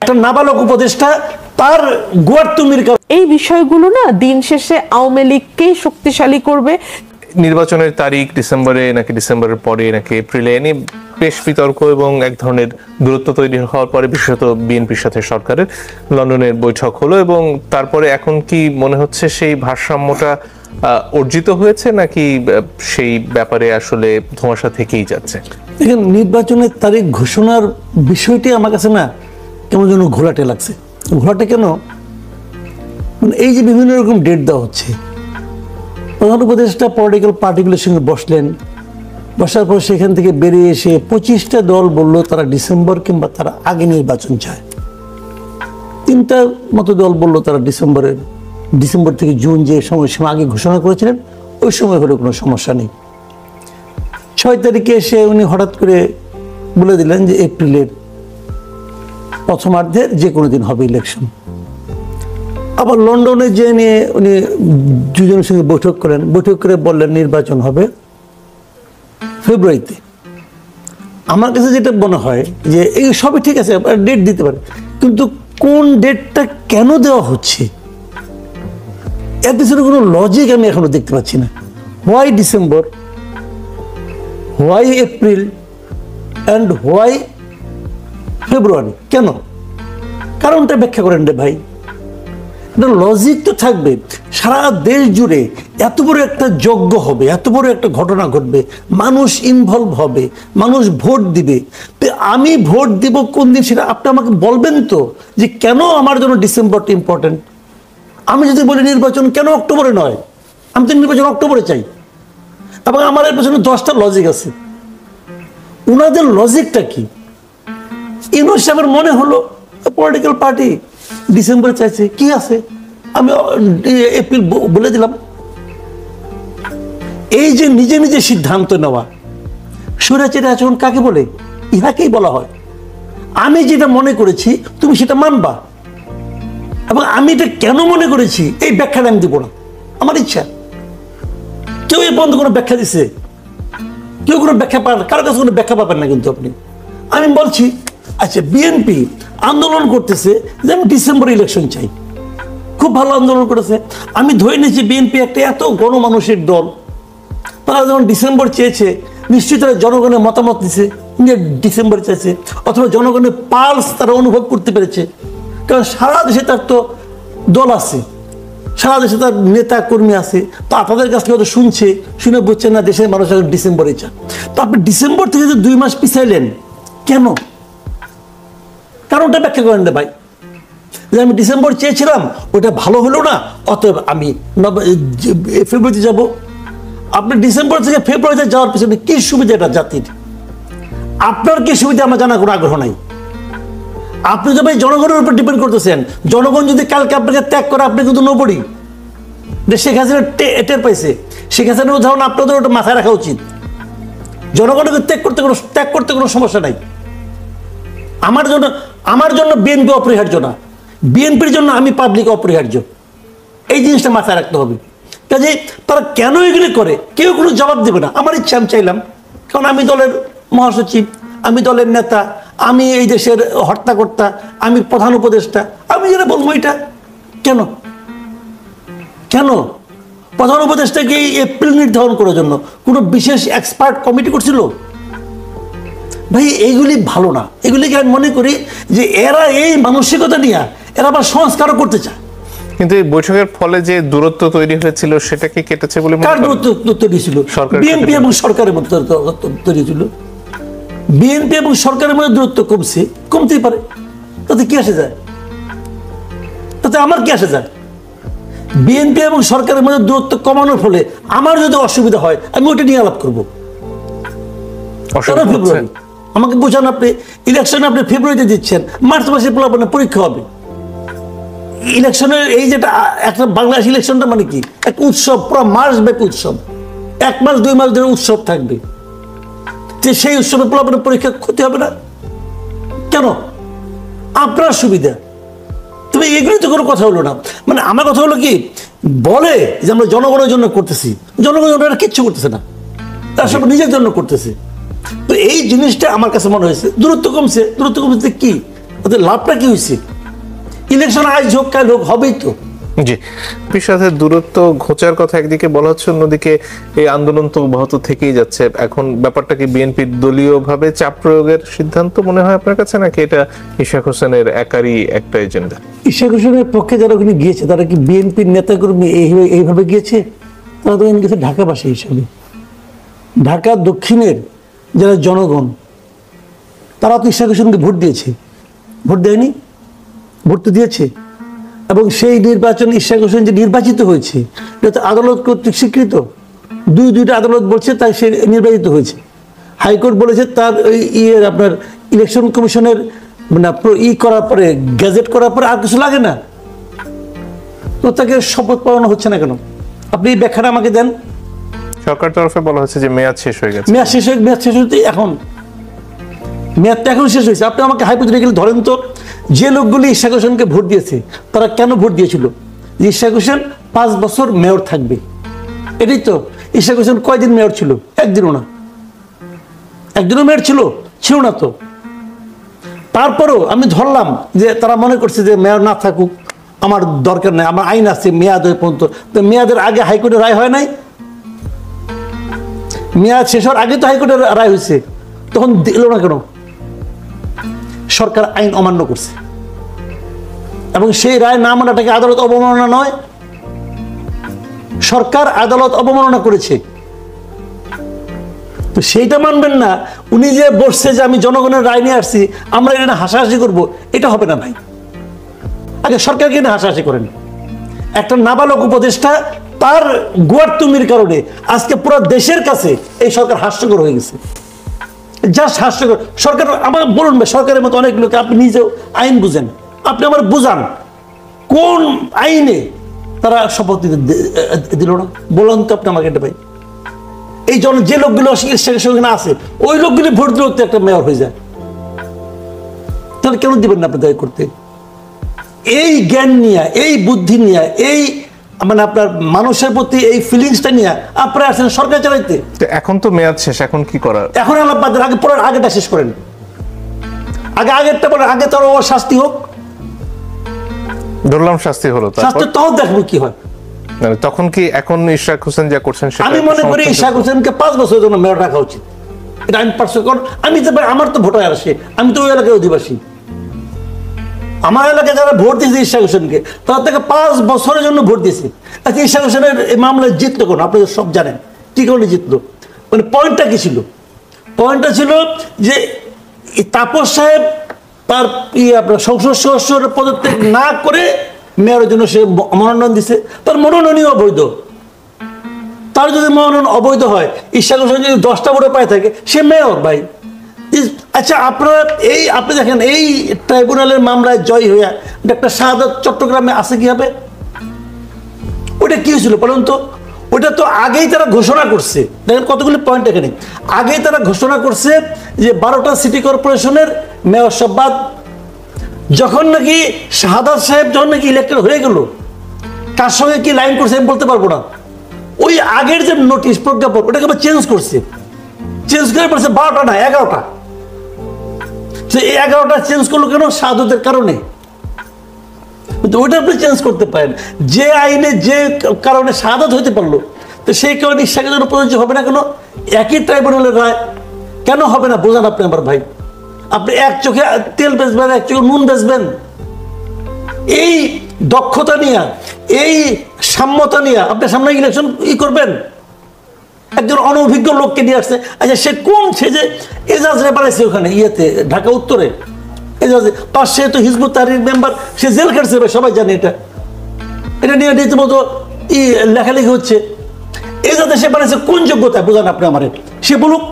একটা নাবালক উপদেষ্টা তার গোয়ার্তুমির এই বিষয়গুলো না দিন শেষে আওয়ামী লীগকেই শক্তিশালী করবে। নির্বাচনের তারিখ ডিসেম্বরে নাকি ডিসেম্বরের পরে নাকি এপ্রিলে এনে বেশ বিতর্ক এবং এক ধরনের দূরত্ব তৈরি হওয়ার পরে বিশেষত বিএনপির সাথে সরকারের লন্ডনের বৈঠক হলো এবং তারপরে এখন কি মনে হচ্ছে সেই ভারসাম্যটা অর্জিত হয়েছে নাকি সেই ব্যাপারে আসলে ধোঁয়াশা থেকেই যাচ্ছে? দেখেন, নির্বাচনের তারিখ ঘোষণার বিষয়টি আমার কাছে না কেমন যেন ঘোলাটে লাগছে। ঘোলাটে কেন? মানে এই যে বিভিন্ন রকম ডেট দেওয়া হচ্ছে, প্রধান উপদেষ্টা পলিটিক্যাল পার্টিগুলোর সঙ্গে বসলেন, বসার পর সেখান থেকে বেরিয়ে এসে 25টা দল বলল তারা ডিসেম্বর কিংবা তারা আগে নির্বাচন চায়। 3টার মতো দল বলল তারা ডিসেম্বর থেকে জুন যে সময়সীমা আগে ঘোষণা করেছিলেন ওই সময় হলে কোনো সমস্যা নেই। 6 তারিখে এসে উনি হঠাৎ করে বলে দিলেন যে এপ্রিলের প্রথমার্ধে যে কোনো দিন হবে ইলেকশন। আবার লন্ডনে যে নিয়ে উনি দুজনের সঙ্গে বৈঠক করে বললেন নির্বাচন হবে ফেব্রুয়ারিতে। আমার কাছে যেটা মনে হয় যে এই সবই ঠিক আছে, ডেট দিতে পারে, কিন্তু কোন ডেটটা কেন দেওয়া হচ্ছে এর পিছনে কোনো লজিক আমি এখনো দেখতে পাচ্ছি না। Why December, why April and why February? কেন? কারণটা ব্যাখ্যা করেন রে ভাই। লজিক তো থাকবে। সারা দেশ জুড়ে এত বড় একটা যজ্ঞ হবে, এত বড় একটা ঘটনা ঘটবে, মানুষ ইনভলভ হবে, মানুষ ভোট দিবে। আমি ভোট দিব কোন দিন সেটা আপনি আমাকে বলবেন তো, যে কেন আমার জন্য ডিসেম্বরটা ইম্পর্টেন্ট। আমি যদি বলি নির্বাচন কেন অক্টোবরে নয়, আমি তো নির্বাচন অক্টোবরে চাই, এবং আমার এর পেছনে 10টা লজিক আছে। ওনাদের লজিকটা কি? ইউনূস সাহেবের মনে হলো পলিটিক্যাল পার্টি ডিসেম্বরে চাইছে, কি আছে, আমি এপ্রিল বলে দিলাম। এই যে নিজে নিজে সিদ্ধান্ত নেওয়া, স্বৈরাচারী আচরণ কাকে বলে? ইহাকেই বলা হয়। আমি যেটা মনে করেছি তুমি সেটা মানবা, এবং আমি এটা কেন মনে করেছি এই ব্যাখ্যাটা আমি দিব না, আমার ইচ্ছা। কেউ এই পর্যন্ত কোনো ব্যাখ্যা দিছে? কেউ কোনো ব্যাখ্যা পান? কারো কাছে কোনো ব্যাখ্যা পাবেন না। কিন্তু আমি বলছি, আচ্ছা বিএনপি আন্দোলন করতেছে যে আমি ডিসেম্বর ইলেকশন চাই, খুব ভালো আন্দোলন করেছে। আমি ধরে নিয়েছি বিএনপি একটা এত গণমানুষের দল, তারা যখন ডিসেম্বর চেয়েছে নিশ্চয়ই তারা জনগণের মতামত দিছে যে ডিসেম্বর চাইছে, অথবা জনগণের পালস তারা অনুভব করতে পেরেছে। কারণ সারা দেশে তার তো দল আছে, সারা দেশে তার নেতা কর্মী আছে, তো আপনাদের কাছ থেকে হয়তো শুনে বুঝছেন না দেশের মানুষ ডিসেম্বরে চান। তো আপনি ডিসেম্বর থেকে যে 2 মাস পিছাইলেন কেন? কারণটা ব্যাখ্যা করেন না ভাই। যে আমি ডিসেম্বর চেয়েছিলাম, ওটা ভালো হলো না, অতএব আমি ফেব্রুয়ারিতে যাব। আপনি ডিসেম্বর থেকে ফেব্রুয়ারিতে যাওয়ার পিছনে কি সুবিধা এটা জাতির? আপনার কি সুবিধা আমার জানার কোনো আগ্রহ নাই। আপনি তো ভাই জনগণের উপর ডিপেন্ড করতেছেন। জনগণ যদি কালকে আপনাকে ত্যাগ করে, আপনি কিন্তু নোবডি। শেখ হাসিনা টের পাইছে। শেখ হাসিনার উদাহরণ আপনাদের ওটা মাথায় রাখা উচিত। জনগণকে ত্যাগ করতে কোনো সমস্যা নাই। আমার জন্য বিএনপি অপরিহার্য না, বিএনপির জন্য আমি পাবলিক অপরিহার্য। এই জিনিসটা মাথায় রাখতে হবে। কাজে তারা কেন এগুলি করে কেউ কোনো জবাব দেবে না। আমার ইচ্ছা আমি চাইলাম, কারণ আমি দলের মহাসচিব, আমি দলের নেতা, আমি এই দেশের হর্তাকর্তা, আমি প্রধান উপদেষ্টা, আমি যেটা বলবো এটা কেন প্রধান উপদেষ্টাকে এই এপ্রিল নির্ধারণ করার জন্য কোনো বিশেষ এক্সপার্ট কমিটি করছিল? ভাই এইগুলি ভালো না। এগুলিকে আমি মনে করি যে এরা এই মানসিকতা নিয়ে এরা আবার সংস্কারও করতে চায়। কিন্তু এই বৈঠকের ফলে যে দূরত্ব তৈরি হয়েছিল সেটা কি কেটেছে বলে মনে করেন? কার দূরত্ব তৈরি ছিল? বিএনপি এবং সরকারের মধ্যে তৈরি ছিল। বিএনপি এবং সরকারের মধ্যে দূরত্ব কমতেই পারে, তাতে কি আসে যায়? তাতে আমার কি আসে যায়? বিএনপি এবং সরকারের মধ্যে দূরত্ব কমানোর ফলে আমার যদি অসুবিধা হয় আমি ওটা নিয়ে আলাপ করবো। ফেব্রুয়ারি আমাকে বোঝান, আপনি ইলেকশন আপনি ফেব্রুয়ারিতে দিচ্ছেন, মার্চ মাসে পরীক্ষা হবে। ইলেকশনের এই যেটা একটা বাংলাদেশ ইলেকশনটা মানে কি এক উৎসব, পুরো মাস ব্যাপী উৎসব, 1 মাস 2 মাস ধরে উৎসব থাকবে। যে সেই উৎসবে পরীক্ষা ক্ষতি হবে না কেন? আপনার সুবিধা। তবে এগুলো তো কোনো কথা হলো না। মানে আমার কথা হলো কি, বলে যে আমরা জনগণের জন্য করতেছি, জনগণের কিচ্ছু করতেছে না, তারা সব নিজের জন্য করতেছে। তো এই জিনিসটা আমার কাছে মনে হয়েছে দূরত্ব কমছে কি ওদের লাভটা কি হয়েছে? ইলেকশন আজ হোক কাল হোক, হবেই তো। জি, বিএনপির সাথে দূরত্ব ঘোচার কথা একদিকে বলা হচ্ছে, অন্যদিকে এই আন্দোলন তো অব্যাহত থেকেই যাচ্ছে। এখন ব্যাপারটা কি বিএনপির দলীয়ভাবে চাপ প্রয়োগের সিদ্ধান্ত মনে হয় আপনার কাছে, নাকি এটা ইশাক হোসেনের একারই একটা এজেন্ডা? ইশাক হোসেনের পক্ষে যারা ওখানে গিয়েছে তারা কি বিএনপির নেতাকর্মী এইভাবে গিয়েছে? তারা তো গেছে ঢাকাবাসী হিসাবে। ঢাকা দক্ষিণের যারা জনগণ, তারা তো ইশাক হোসেনকে ভোট দিয়েছে, ভোট দেয়নি? ভোট তো দিয়েছে। এবং সেই নির্বাচনে ইশাক হোসেন যে নির্বাচিত হয়েছে, এটা তো আদালত কর্তৃক স্বীকৃত। দুইটা আদালত বলছে তাই সে নির্বাচিত হয়েছে। হাইকোর্ট বলেছে তার আপনার ইলেকশন কমিশনের মানে করার পরে, গ্যাজেট করার পরে আর কিছু লাগে না। তো তাকে শপথ পালন হচ্ছে না কেন? আপনি এই ব্যাখ্যাটা আমাকে দেন। সরকার তরফে বলা হচ্ছে যে মেয়াদ শেষ হয়ে গেছে। মেয়াদ শেষ হতে এখন, মেয়াদটা এখন শেষ হয়েছে। আপনি আমাকে হাইপোথেটিক্যালি ধরেন তো, যে লোকগুলি ইশাক হোসেনকে ভোট দিয়েছে তারা কেন ভোট দিয়েছিল? যে ইশাক হোসেন 5 বছর মেয়র থাকবে, এটাই তো। ইশাক হোসেন কয়দিন মেয়র ছিল? একদিনও না। একদিনও মেয়র ছিল না তো। তারপরও আমি ধরলাম যে তারা মনে করছে যে মেয়র না থাকুক, আমার দরকার নাই, আমার আইন আছে মেয়াদ হয়ে পর্যন্ত। তো মেয়াদের আগে হাইকোর্টের রায় হয় নাই? মেয়াদ শেষ হওয়ার আগে তো হাইকোর্টের রায় হয়েছে, তখন দিল না কেন? সরকার আইন অমান্য করছে, এবং সেই রায় না মানাটাকে আদালত অবমাননা নয়? সরকার আদালত অবমাননা করেছে, তো সেইটা মানবেন না? উনি যে বসছে যে আমি জনগণের রায় নিয়ে আসছি, আমরা এটা হাসাহাসি করবো, এটা হবে না ভাই। আগে সরকারকে নিয়ে হাসাহাসি করেন। একটা নাবালক উপদেষ্টা, তার গুয়ারতুমির কারণে আজকে পুরো দেশের কাছে এই সরকার হাস্যকর হয়ে গেছে। জাস্ট হাস্যকর। সরকার আমার বলুন ভাই, সরকারের মতো অনেক লোক, আপনি নিজেও আইন বুঝেন, আপনি আমার বুঝান কোন আইনে তারা শপথ দিল না? বলুন তো আপনি আমাকে এটা ভাই। এই যে লোকগুলো সেখানে আছে, ওই লোকগুলি ভোট দিলে একটা মেয়র হয়ে যায়, তাহলে কেন দিবেন না আপনি দায়ী করতে? এই জ্ঞান নিয়ে, এই বুদ্ধি নিয়ে, এই মানে আপনার মানুষের প্রতি এই ফিলিংসটা নিয়ে আপনারা আসেন সরকার চালাইতে। এখন তো মেয়াদ শেষ, এখন কি করার? এখন আলাপাদের আগে পরের আগেটা শেষ করেন। আগেরটা বলেন, আগে তার শাস্তি হোক। ধরলাম শাস্তি হলো, শাস্তি তখন দেখবো কি হয়। মানে তখন কি এখন ইশাক হোসেন যা করছেন সেটা আমি মনে করি ইশাক হোসেনকে 5 বছরের জন্য মেয়র রাখা উচিত। এটা আমি পার্সোনাল, কারণ আমি তো আমার তো ভোটার আসে, আমি তো ওই এলাকায় অধিবাসী। আমার এলাকায় যারা ভোট দিয়েছে ইশাক হোসেনকে, তার থেকে 5 বছরের জন্য ভোট দিয়েছে। আচ্ছা, ইশাক হোসেনের এই মামলায় জিতলো কোন? আপনাদের সব জানেন কি কারণে জিতলো। মানে পয়েন্টটা কি ছিল? পয়েন্টটা ছিল যে তাপস সাহেব তার আপনার সংসদ সদস্যের পদত্যাগ না করে মেয়রের জন্য সে মনোনয়ন দিছে। তার মনোনয়নই অবৈধ। তার যদি মনোনয়ন অবৈধ হয়, ইশাক হোসেন যদি 10টা ভোটে পায় থাকে, সে মেয়র ভাই। আচ্ছা, আপনারা আপনি দেখেন, এই ট্রাইব্যুনালের মামলায় জয় হইয়া ডাক্তার শাহাদাত চট্টগ্রামে আছে কি হবে? ওইটা কি হয়েছিল বলুন তো? ওইটা তো আগেই তারা ঘোষণা করছে। দেখেন কতগুলি পয়েন্ট এখানে। আগেই তারা ঘোষণা করছে যে 12টা সিটি কর্পোরেশনের মেয়রশিপ বাদ। যখন নাকি শাহাদাত সাহেব যখন নাকি ইলেক্টেড হয়ে গেল, তার সঙ্গে কি লাইন করছে আমি বলতে পারবো না। ওই আগের যে নোটিশ প্রজ্ঞাপন, ওটাকে আবার চেঞ্জ করছে। চেঞ্জ করে বলছে 12টা না 11টা। এই 11টা চেঞ্জ করলো কেন? শাহাদাতের কারণে। ওইটা আপনি চেঞ্জ করতে পারেন। যে আইনে যে কারণে শাহাদাত হইতে পারলো, তো সেই কারণে ইশাকের জন্য প্রযোজ্য হবে না কেন? একই ট্রাইব্যুনালের রায় কেন হবে না? বোঝান আপনি আমার ভাই। আপনি এক চোখে তেল বেচবেন, এক চোখে নুন বেচবেন। এই দক্ষতা নিয়ে, এই সাম্যতা নিয়ে আপনি সামনে ইলেকশন করবেন? একজন অনভিজ্ঞ লোককে নিয়ে আসছে। আচ্ছা, সে যে এজাজরে বানাইছে ওখানে ঢাকা উত্তরে, এজাজে পাশে তো হিজবুত তাহরির মেম্বার, সে জেল খাটছে, সবাই জানে। এটা নিয়ে রীতিমতো লেখালেখি হচ্ছে। এজাজে সে বানাইছে কোন যোগ্যতায়? বোঝান আপনি আমার। সে বলুক।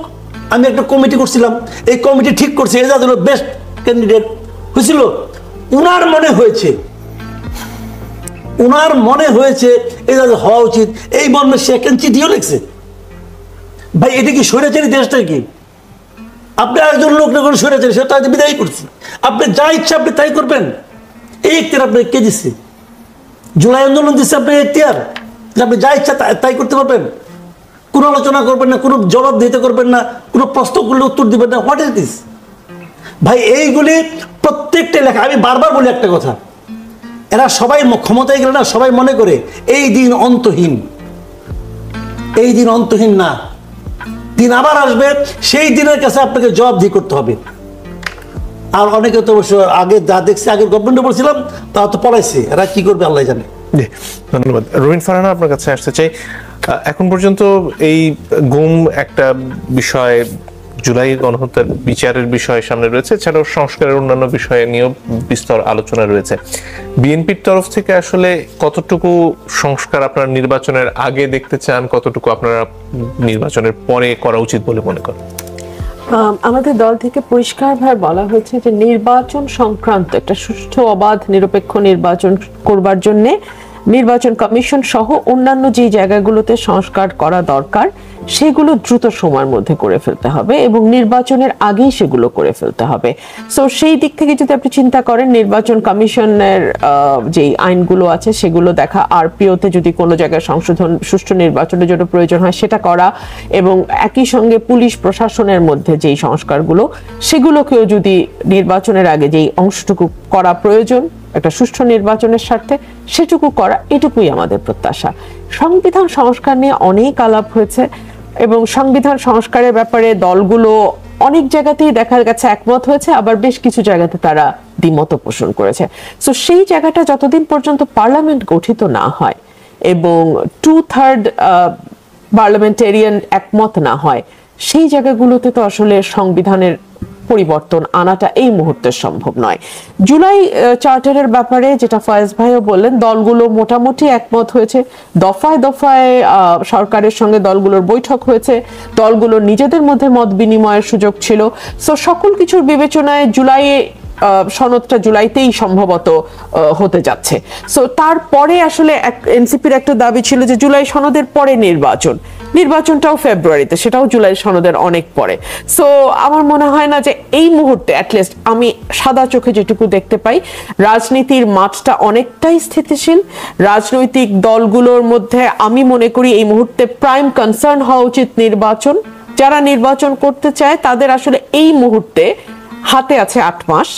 আমি একটা কমিটি করছিলাম, এই কমিটি ঠিক করছে এজাজ হলো বেস্ট ক্যান্ডিডেট হয়েছিল। উনার মনে হয়েছে এজাজ হওয়া উচিত, এই মর্মে সে একটা চিঠিও লিখছে। ভাই, এটা কি স্বৈরাচারী দেশটা কি? আপনি একজন লোক না করে স্বৈরাচারী, সেটা আজ বিদায় করছি। আপনি যা ইচ্ছা আপনি তাই করবেন। এই ইখতিয়ার আপনি কে দিচ্ছে? জুলাই আন্দোলন দিচ্ছে আপনি ইখতিয়ার যে আপনি যা ইচ্ছা তাই করতে পারবেন? কোনো আলোচনা করবেন না, কোনো জবাব দিতে করবেন না, কোনো প্রশ্ন করলে উত্তর দিবেন না। What is this? ভাই এইগুলি প্রত্যেকটা লেখা, আমি বারবার বলি একটা কথা, এরা সবাই ক্ষমতায় গেলে না সবাই মনে করে এই দিন অন্তহীন, এই দিন অন্তহীন না, দিন আবার আসবে, সেই দিনের কাছে আপনাকে জবাবদিহি করতে হবে। আর অনেকে তো অবশ্য আগে যা দেখছি, আগের গভর্নমেন্টে বলছিলাম, তা তো পলাইছে, এরা কি করবে আল্লাহ জানে। জি, ধন্যবাদ। রবিন ফারহানা, আপনার কাছে আসতে চাই। এখন পর্যন্ত এই গুম একটা বিষয়, জুলাই গণহত্যার বিচারের বিষয় সামনে রয়েছে, এছাড়াও সংস্কারের অন্যান্য বিষয় নিয়েও বিস্তর আলোচনা রয়েছে। বিএনপির তরফ থেকে আসলে কতটুকু সংস্কার আপনারা নির্বাচনের আগে দেখতে চান, কতটুকু আপনারা নির্বাচনের পরে করা উচিত বলে মনে করেন? আমাদের দল থেকে পরিষ্কারভাবে বলা হয়েছে যে নির্বাচন সংক্রান্ত একটা সুষ্ঠু, অবাধ, নিরপেক্ষ নির্বাচন করবার জন্য নির্বাচন কমিশন সহ অন্যান্য যে জায়গাগুলোতে সংস্কার করা দরকার সেগুলো দ্রুত সময়ের মধ্যে করে ফেলতে হবে এবং নির্বাচনের আগেই সেগুলো করে ফেলতে হবে। সো সেই দিক থেকে যদি আপনি চিন্তা করেন, নির্বাচন কমিশনের যে আইনগুলো আছে সেগুলো দেখা, আরপিওতে যদি কোনো জায়গায় সংশোধন সুষ্ঠু নির্বাচনের জন্য প্রয়োজন হয় সেটা করা, এবং একই সঙ্গে পুলিশ প্রশাসনের মধ্যে যেই সংস্কারগুলো সেগুলোকেও যদি নির্বাচনের আগে যেই অংশটুকু করা প্রয়োজন একটা সুষ্ঠু নির্বাচনের স্বার্থে সেটুকু করা, এটুকুই আমাদের প্রত্যাশা। সংবিধান সংস্কার নিয়ে অনেক আলাপ হয়েছে এবং সংবিধান সংস্কারের ব্যাপারে দলগুলো অনেক জায়গাতেই দেখা গেছে একমত হয়েছে, আবার বেশ কিছু জায়গাতে তারা দ্বিমত পোষণ করেছে। সো সেই জায়গাটা যতদিন পর্যন্ত পার্লামেন্ট গঠিত না হয় এবং 2/3 পার্লামেন্টেরিয়ান একমত না হয়, সেই জায়গাগুলোতে তো আসলে সংবিধানের পরিবর্তন আনাটা এই মুহূর্তে সম্ভব নয়। জুলাই চার্টারের ব্যাপারে যেটা ফয়েজ ভাইও বললেন, দলগুলো মোটামুটি একমত হয়েছে, দফায় দফায় সরকারের সঙ্গে দলগুলোর বৈঠক হয়েছে, দলগুলোর নিজেদের মধ্যে মত বিনিময়ের সুযোগ ছিল। সো সকল কিছুর বিবেচনায় জুলাইয়ে সনদটা জুলাইতেই সম্ভবত হতে যাচ্ছে। সো তারপরে আসলে এনসিপির একটা দাবি ছিল যে জুলাই সনদের পরে নির্বাচনটাও ফেব্রুয়ারিতে, সেটাও জুলাই সনদের অনেক পরে। সো আমার মনে হয় না যে এই মুহূর্তে, অ্যাটলিস্ট আমি সাদা চোখে যেটুকু দেখতে পাই, রাজনীতির মাঠটা অনেকটাই স্থিতিশীল। রাজনৈতিক দলগুলোর মধ্যে আমি মনে করি এই মুহূর্তে প্রাইম কনসার্ন হওয়া উচিত নির্বাচন। যারা নির্বাচন করতে চায় তাদের আসলে এই মুহূর্তে হাতে আছে 8 মাস,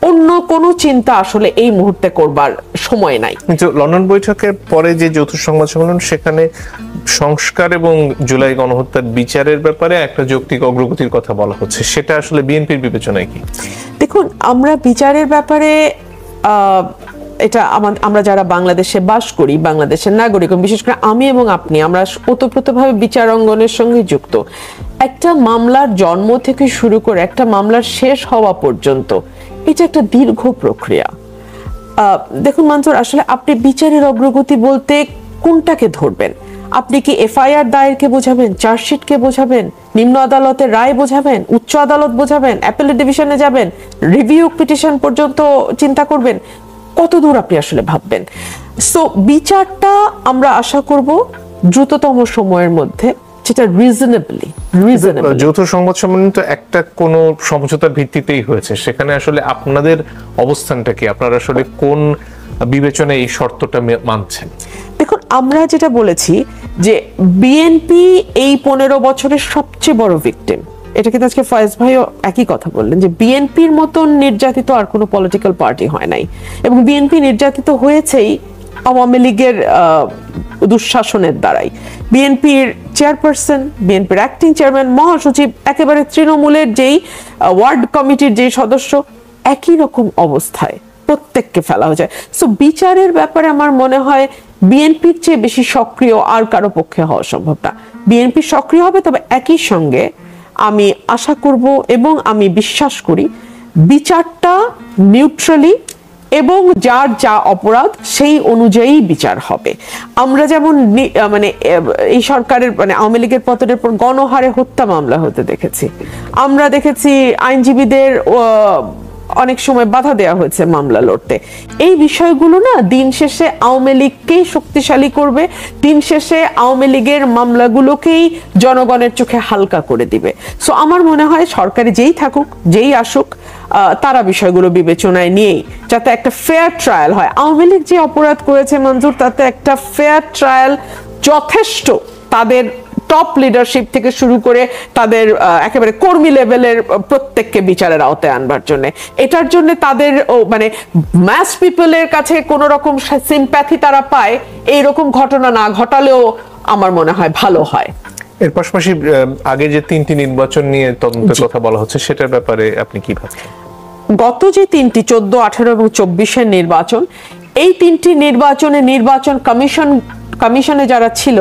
অন্য কোনো চিন্তা আসলে এই মুহূর্তে করবার সময় নাই। কিন্তু লন্ডন বৈঠকের পরে যে যৌথ সংবাদ সম্মেলন, সেখানে সংস্কার এবং জুলাই গণহত্যার বিচারের ব্যাপারে একটা যৌক্তিক অগ্রগতির কথা বলা হচ্ছে, সেটা আসলে বিএনপির বিবেচনায় কি? দেখুন, আমরা বিচারের ব্যাপারে এটা আমরা যারা বাংলাদেশে বাস করি, বাংলাদেশের নাগরিক, বিশেষ করে আমি এবং আপনি, আমরা ওতপ্রোতভাবে বিচার অঙ্গনের সঙ্গে যুক্ত। একটা মামলার জন্ম থেকে শুরু করে একটা মামলার শেষ হওয়া পর্যন্ত এটা একটা দীর্ঘ প্রক্রিয়া। দেখুন মনসুর, আসলে আপনি বিচারের অগ্রগতি বলতে কোনটাকে ধরবেন? আপনি কি এফআইআর দায়েরকে বোঝাবেন, চার্জশিটকে বোঝাবেন, নিম্ন আদালতের রায় বোঝাবেন, উচ্চ আদালত বোঝাবেন, অ্যাপেলেট ডিভিশনে যাবেন, রিভিউ পিটিশন পর্যন্ত চিন্তা করবেন? কত দূর আপনি আসলে ভাববেন? সো বিচারটা আমরা আশা করব দ্রুততম সময়ের মধ্যে, যেটা রিজনেবল। যৌথ সংবাদ সম্মেলন তো একটা কোনো সমঝোতার ভিত্তিতেই হয়েছে, সেখানে আসলে আপনাদের অবস্থানটা কি? আপনারা আসলে কোন বিবেচনায় এই শর্তটা মানছেন? দেখুন, আমরা যেটা বলেছি যে বিএনপি এই 15 বছরের সবচেয়ে বড় ভিকটিম। এটা কিন্তু আজকে ফয়েজ ভাইও একই কথা বললেন যে বিএনপির মতন নির্যাতিত আর কোনো পলিটিক্যাল পার্টি হয় নাই, এবং বিএনপি নির্যাতিত হয়েছেই আওয়ামী লীগের দুঃশাসনের দ্বারাই। বিএনপির চেয়ারপারসন, বিএনপির অ্যাক্টিং চেয়ারম্যান, মহাসচিব, একেবারে তৃণমূলের যেই ওয়ার্ড কমিটির যেই সদস্য, একই রকম অবস্থায় প্রত্যেককে ফেলা হয়েছে। সো বিচারের ব্যাপারে আমার মনে হয় বিএনপির চেয়ে বেশি সক্রিয় আর কারো পক্ষে হওয়া সম্ভব না। বিএনপি সক্রিয় হবে, তবে একই সঙ্গে আমি আশা করব এবং আমি বিশ্বাস করি বিচারটা নিউট্রালি এবং যার যা অপরাধ সেই অনুযায়ী বিচার হবে। আমরা যেমন মানে এই সরকারের মানে আওয়ামী লীগের পতনের পর গণহারে হত্যা মামলা হতে দেখেছি, আমরা দেখেছি আইনজীবীদের অনেক সময় বাধা দেওয়া হয়েছে মামলা লড়তে। এই বিষয়গুলো না দিন শেষে আওয়ামী লীগকেই শক্তিশালী করবে, দিন শেষে আওয়ামী লীগের মামলাগুলোকেই জনগণের চোখে হালকা করে দিবে। সো আমার মনে হয় সরকারে যেই থাকুক, যেই আসুক, তারা বিষয়গুলো বিবেচনায় নিয়েই যাতে একটা ফেয়ার ট্রায়াল হয়। আওয়ামী লীগ যে অপরাধ করেছে মঞ্জুর, তাতে একটা ফেয়ার ট্রায়াল যথেষ্ট তাদের টপ লিডারশিপ থেকে শুরু করে তাদের একেবারে কর্মী লেভেলের প্রত্যেককে বিচারের আওতায় আনবার জন্য। এটার জন্য তাদের মানে ম্যাস পিপলের কাছে কোনো রকম সিম্প্যাথি তারা পায়, এইরকম ঘটনা না ঘটালেও আমার মনে হয় ভালো হয়। এর পাশাপাশি আগে যে 3টি নির্বাচন নিয়ে তদন্তের কথা বলা হচ্ছে, সেটার ব্যাপারে আপনি কি ভাবছেন? গত যে 3টি 14, 18 এবং 24-এর নির্বাচন, এই 3টি নির্বাচনে নির্বাচন কমিশনে যারা ছিল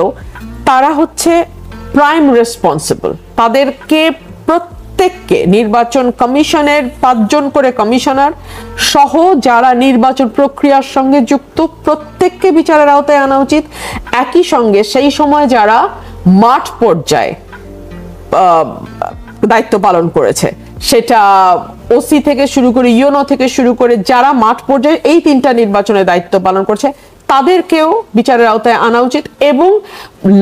তারা হচ্ছে প্রাইম রেসপন্সিবল। তাদেরকে প্রত্যেককে নির্বাচন কমিশনের 5 জন করে কমিশনার সহ যারা নির্বাচন প্রক্রিয়ার সঙ্গে যুক্ত প্রত্যেককে বিচারের আওতায় আনা উচিত। একই সঙ্গে সেই সময় যারা মাঠ পর্যায়ে দায়িত্ব পালন করেছে, সেটা ওসি থেকে শুরু করে ইউনো থেকে শুরু করে যারা মাঠ পর্যায়ে এই 3টা নির্বাচনে দায়িত্ব পালন করছে তাদেরকেও বিচারের আওতায় আনা উচিত। এবং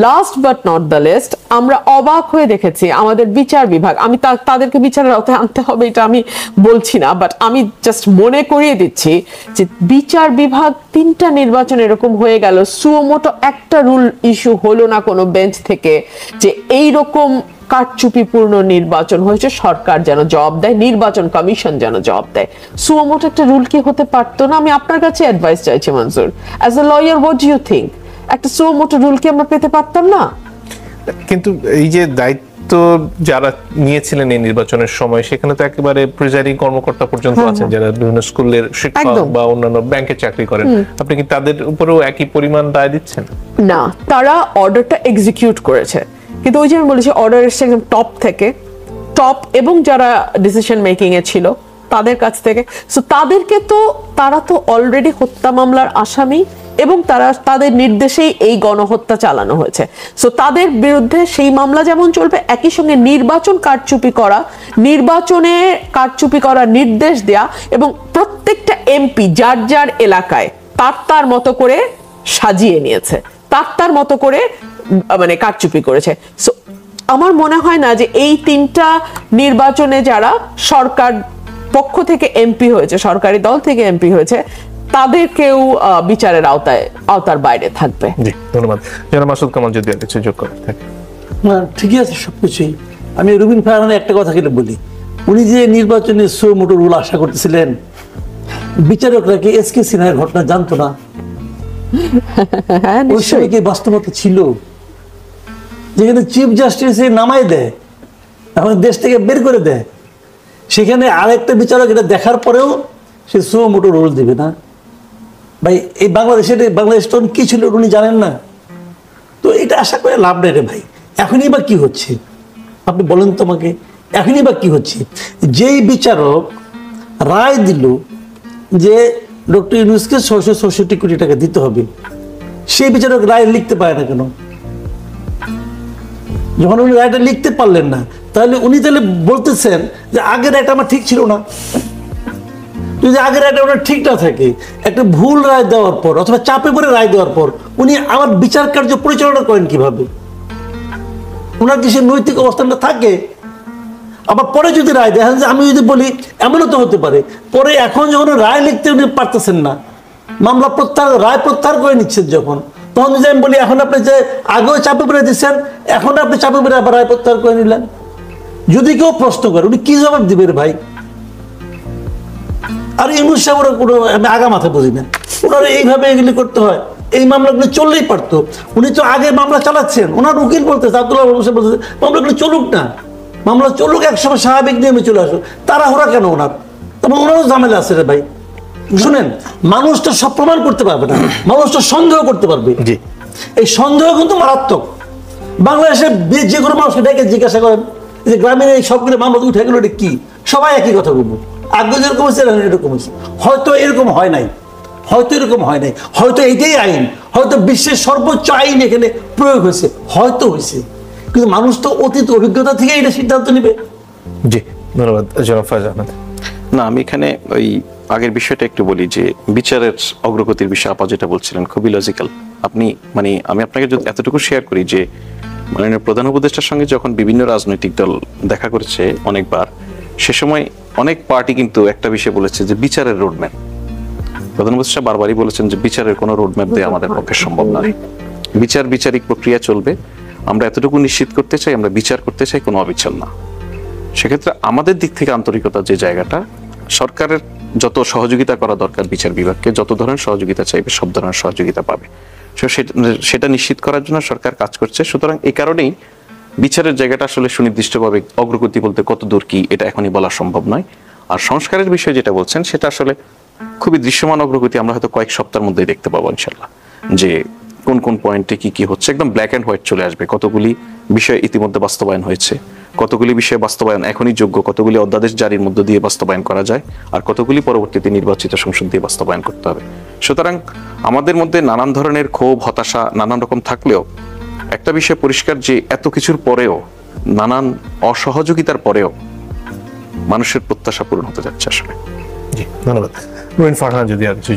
last but not the least, আমরা অবাক হয়ে দেখেছি আমাদের বিচার বিভাগ, আমি তাদেরকে বিচারের আওতায় আনতে হবে এটা আমি বলছি না, বাট আমি জাস্ট মনে করিয়ে দিচ্ছি যে বিচার বিভাগ 3টা নির্বাচন এরকম হয়ে গেল, সুমোটো একটা রুল ইস্যু হলো না কোনো বেঞ্চ থেকে যে এইরকম কারচুপিপূর্ণ নির্বাচন হয়েছে, সরকার যেন জবাব দেয়, নির্বাচন কমিশন যেন জবাব দেয়। সুমোটো একটা রুল কি হতে পারতো না? আমি আপনার কাছে অ্যাডভাইস চাইছি Manzur, as a lawyer, what do you think? একটা সুমোটো রুল কি আমরা পেতে পারতাম না? কিন্তু এই যে দায়িত্ব যারা নিয়েছিলেন এই নির্বাচনের সময়, সেখানে তো একেবারে প্রিজাইডিং কর্মকর্তা পর্যন্ত আছেন যারা বিভিন্ন স্কুলের শিক্ষক বা অন্যান্য ব্যাংকে চাকরি করেন। আপনি কি তাদের উপরেও একই পরিমাণ দায় দিচ্ছেন? না, তারা অর্ডারটা এক্সিকিউট করেছে, কিন্তু ওই যে আমি বলেছি অর্ডার এসছে একদম টপ থেকে, টপ এবং যারা ডিসিশন মেকিং এ ছিল তাদের কাছ থেকে। সো তাদেরকে তো, তারা তো অলরেডি হত্যা মামলার আসামি এবং তাদের নির্দেশেই এই গণহত্যা চালানো হয়েছে। সো তাদের বিরুদ্ধে সেই মামলা যেমন চলবে, একই সঙ্গে নির্বাচন নির্বাচনে কারচুপি করার নির্দেশ দেয়া এবং প্রত্যেকটা এমপি যার যার এলাকায় তার মতো করে সাজিয়ে নিয়েছে, তার মতো করে মানে কারচুপি করেছে। সো আমার মনে হয় না যে এই 3টা নির্বাচনে যারা সরকার পক্ষ থেকে এমপি হয়েছে, সরকারি দল থেকে এমপি হয়েছে, তাদেরকেও বিচারের আওতার বাইরে থাকবে। জি, ধন্যবাদ। জনাব মাসুদ কামাল, যদি আর কিছু যোগ করার থাকে। না, ঠিকই আছে সবকিছুই। আমি রুবিন ফারহানের একটা কথা কেটে বলি, উনি যে নির্বাচনে সুমোটো রুল আশা করতেছিলেন, বিচারকরা কি এসকে সিনহার ঘটনা জানতো না? ওই সময় কি বাস্তবতা ছিল যেখানে চিফ জাস্টিস নামাই দেয়, এখন দেশ থেকে বের করে দেয়, সেখানে আরেকটা বিচারক এটা দেখার পরেও সে সুমোটো রুল দিবে না? ভাই, এই বাংলাদেশ তখন কি ছিল উনি জানেন না? তো এটা আশা করে লাভ নেই রে ভাই। এখনই বা কি হচ্ছে আপনি বলেন তো আমাকে, এখনই বা কি হচ্ছে? যেই বিচারক রায় দিল যে ডক্টর ইউনূসকে 666 কোটি টাকা দিতে হবে, সেই বিচারক রায় লিখতে পারে না কেন? যখন উনি রায়টা লিখতে পারলেন না, তাহলে উনি তাহলে বলতেছেন যে আগের রায়টা আমার ঠিক ছিল না। যদি আগের রায়টা ওনার ঠিক না থাকে, একটা ভুল রায় দেওয়ার পর অথবা চাপে পড়ে রায় দেওয়ার পর উনি আবার বিচার কার্য পরিচালনা করেন কিভাবে? ওনার কি সে নৈতিক অবস্থানটা থাকে? আবার পরে যদি রায় দেয়, আমি যদি বলি এমনও তো হতে পারে, পরে এখন যখন রায় লিখতে উনি পারতেছেন না, মামলা রায় প্রত্যাহার করে নিচ্ছেন যখন, তখন যদি আমি বলি এখন আপনি যে আগেও চাপে পড়ে দিচ্ছেন, এখন আপনি চাপে পড়ে আবার রায় প্রত্যাহার করে নিলেন, যদি কেউ প্রশ্ন করে উনি কি জবাব দিবে রে ভাই? আর ইউনূস সাহেব কোনো আমি আগা মাথা বুঝি না, ওনারা এইভাবে এগুলি করতে হয়। এই মামলাগুলো চললেই পারতো, উনি তো আগে মামলা চালাচ্ছেন, ওনার উকিল বলতেছে, আব্দুল্লাহ বলতেছে মামলাগুলো চলুক না, মামলা চলুক, একসময় স্বাভাবিক নিয়মে চলে আসুক, তাড়াহুড়া কেন ওনার? তবে ওনারও ঝামেলা আছে রে ভাই। শুনেন, মানুষটা সব প্রমাণ করতে পারবে না, মানুষটা সন্দেহ করতে পারবে। এই সন্দেহ কিন্তু মারাত্মক। বাংলাদেশে যে কোনো মানুষকে ডেকে জিজ্ঞাসা করেন যে গ্রামের এই সবগুলো মামলা উঠে গেল, এটা কি? সবাই একই কথা বলবো, আগে যেরকম হয়েছে এরকম হয়েছে। হয়তো এরকম হয় নাই, হয়তো এইটাই আইন, হয়তো বিশ্বের সর্বোচ্চ আইন এখানে প্রয়োগ হয়েছে, হয়তো হয়েছে, কিন্তু মানুষ তো অতীত অভিজ্ঞতা থেকে এটা সিদ্ধান্ত নেবে। জি, ধন্যবাদ। জনাব ফয়েজ আহমেদ। না, আমি এখানে ওই আগের বিষয়টা একটু বলি যে বিচারের অগ্রগতির বিষয়ে আপা যেটা বলছিলেন খুবই লজিক্যাল। আপনি আমি আপনাকে যদি এতটুকু শেয়ার করি যে মাননীয় প্রধান উপদেষ্টার সঙ্গে যখন বিভিন্ন রাজনৈতিক দল দেখা করেছে অনেকবার, সে সময় অনেক পার্টি কিন্তু একটা বিষয় বলেছে যে বিচারের রোডম্যাপ। প্রধান উপদেষ্টা বারবারই বলেছেন যে বিচারের কোনো রোডম্যাপ দেওয়া আমাদের পক্ষে সম্ভব নয়, বিচারিক প্রক্রিয়া চলবে। আমরা এতটুকু নিশ্চিত করতে চাই, আমরা বিচার করতে চাই কোনো অবিচার না। সেক্ষেত্রে আমাদের দিক থেকে আন্তরিকতার যে জায়গাটা, সরকারের যত সহযোগিতা করা দরকার বিচার বিভাগকে, যত ধরনের সহযোগিতা চাইবে সব ধরনের সহযোগিতা পাবে, সেটা নিশ্চিত করার জন্য সরকার কাজ করছে। সুতরাং এই কারণেই বিচারের জায়গাটা আসলে সুনির্দিষ্টভাবে অগ্রগতি বলতে কত দূর কি এটা এখনই বলা সম্ভব নয়। আর সংস্কারের বিষয়ে যেটা বলছেন সেটা আসলে খুবই দৃশ্যমান অগ্রগতি আমরা হয়তো কয়েক সপ্তাহের মধ্যেই দেখতে পাবো ইনশাল্লাহ, যে কোন কোন পয়েন্টে কি কি হচ্ছে একদম ব্ল্যাক অ্যান্ড হোয়াইট চলে আসবে। কতগুলি বিষয় ইতিমধ্যে বাস্তবায়ন হয়েছে, কতগুলি বিষয় বাস্তবায়ন এখনই যোগ্য, কতগুলি অধ্যাদেশ জারির মধ্য দিয়ে বাস্তবায়ন করা যায়, আর কতগুলি পরবর্তীতে নির্বাচিত সংসদ দিয়ে বাস্তবায়ন করতে হবে। সুতরাং আমাদের মধ্যে নানান ধরনের ক্ষোভ, হতাশা নানান রকম থাকলেও একটা বিষয় পরিষ্কার যে এত কিছুর পরেও, নানান অসহযোগিতার পরেও মানুষের প্রত্যাশা পূরণ হতে যাচ্ছে আসলে। জি, ধন্যবাদ। রুইন ফারহানা যদি আর কিছু